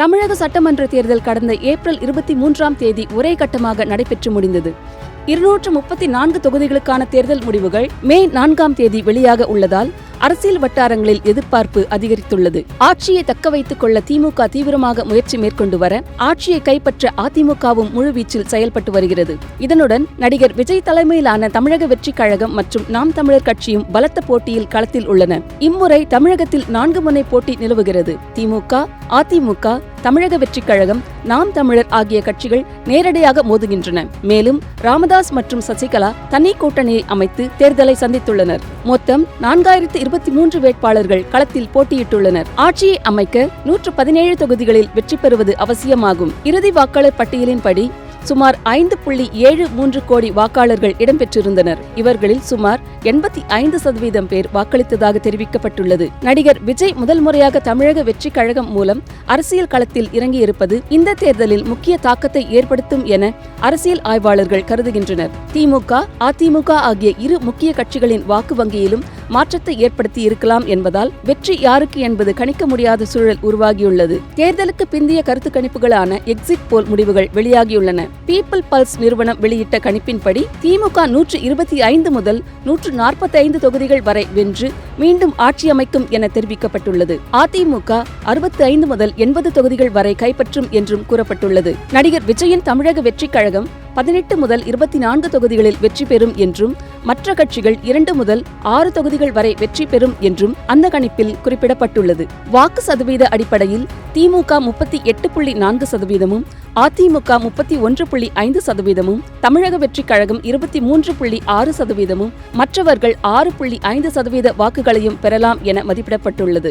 தமிழக சட்டமன்ற தேர்தல் கடந்த ஏப்ரல் 23ஆம் தேதி ஒரே கட்டமாக நடைபெற்று முடிந்தது. 234 தொகுதிகளுக்கான தேர்தல் முடிவுகள் மே 4ஆம் தேதி வெளியாக உள்ளதால் அரசியல் வட்டாரங்களில் எதிர்பார்ப்பு அதிகரித்துள்ளது. ஆட்சியை தக்க வைத்துக் கொள்ள திமுக தீவிரமாக முயற்சி மேற்கொண்டு வர ஆட்சியை கைப்பற்ற அதிமுகவும் முழுவீச்சில் செயல்பட்டு வருகிறது. இதனுடன் நடிகர் விஜய் தலைமையிலான தமிழக வெற்றிக் கழகம் மற்றும் நாம் தமிழர் கட்சியும் பலத்த போட்டியில் களத்தில் உள்ளன. இம்முறை தமிழகத்தில் 4 முனை போட்டி நிலவுகிறது. திமுக, அதிமுக, தமிழக வெற்றிக் கழகம், நாம் தமிழர் ஆகிய கட்சிகள் நேரடியாக மோதுகின்றன. மேலும் ராமதாஸ் மற்றும் சசிகலா தனி கூட்டணியை அமைத்து தேர்தலை சந்தித்துள்ளனர். மொத்தம் 4023 வேட்பாளர்கள் களத்தில் போட்டியிட்டுள்ளனர். ஆட்சியை அமைக்க 117 தொகுதிகளில் வெற்றி பெறுவது அவசியமாகும். இறுதி வாக்காளர் பட்டியலின்படி சுமார் 5.73 கோடி வாக்காளர்கள் இடம்பெற்றிருந்தனர். இவர்களில் சுமார் 85% பேர் வாக்களித்ததாக தெரிவிக்கப்பட்டுள்ளது. நடிகர் விஜய் முதல் முறையாக தமிழக வெற்றிக் கழகம் மூலம் அரசியல் களத்தில் இறங்கியிருப்பது இந்த தேர்தலில் முக்கிய தாக்கத்தை ஏற்படுத்தும் என அரசியல் ஆய்வாளர்கள் கருதுகின்றனர். திமுக, அதிமுக ஆகிய இரு முக்கிய கட்சிகளின் வாக்கு வங்கியிலும் மாற்றத்தை ஏற்படுத்தி இருக்கலாம் என்பதால் வெற்றி யாருக்கு என்பது கணிக்க முடியாத சூழல் உருவாகியுள்ளது. தேர்தலுக்கு பிந்தைய கருத்து கணிப்புகளான எக்ஸிட் போல் முடிவுகள் வெளியாகியுள்ளன. பீப்பிள் பல்ஸ் நிறுவனம் வெளியிட்ட கணிப்பின்படி திமுக 125 முதல் 145 தொகுதிகள் வரை வென்று மீண்டும் ஆட்சி அமைக்கும் என தெரிவிக்கப்பட்டுள்ளது. அதிமுக 65 முதல் 80 தொகுதிகள் வரை கைப்பற்றும் என்றும் கூறப்பட்டுள்ளது. நடிகர் விஜயின் தமிழக வெற்றிக் கழகம் 18 முதல் 24 தொகுதிகளில் வெற்றி பெறும் என்றும் மற்ற கட்சிகள் 2 முதல் 6 தொகுதிகள் வரை வெற்றி பெறும் என்றும் அந்த கணிப்பில் குறிப்பிடப்பட்டுள்ளது. வாக்கு சதவீத அடிப்படையில் திமுக 38.4%, அதிமுக 31.5%, தமிழக வெற்றிக் கழகம் 23.6%, மற்றவர்கள் 6.5% வாக்குகளையும் பெறலாம் என மதிப்பிடப்பட்டுள்ளது.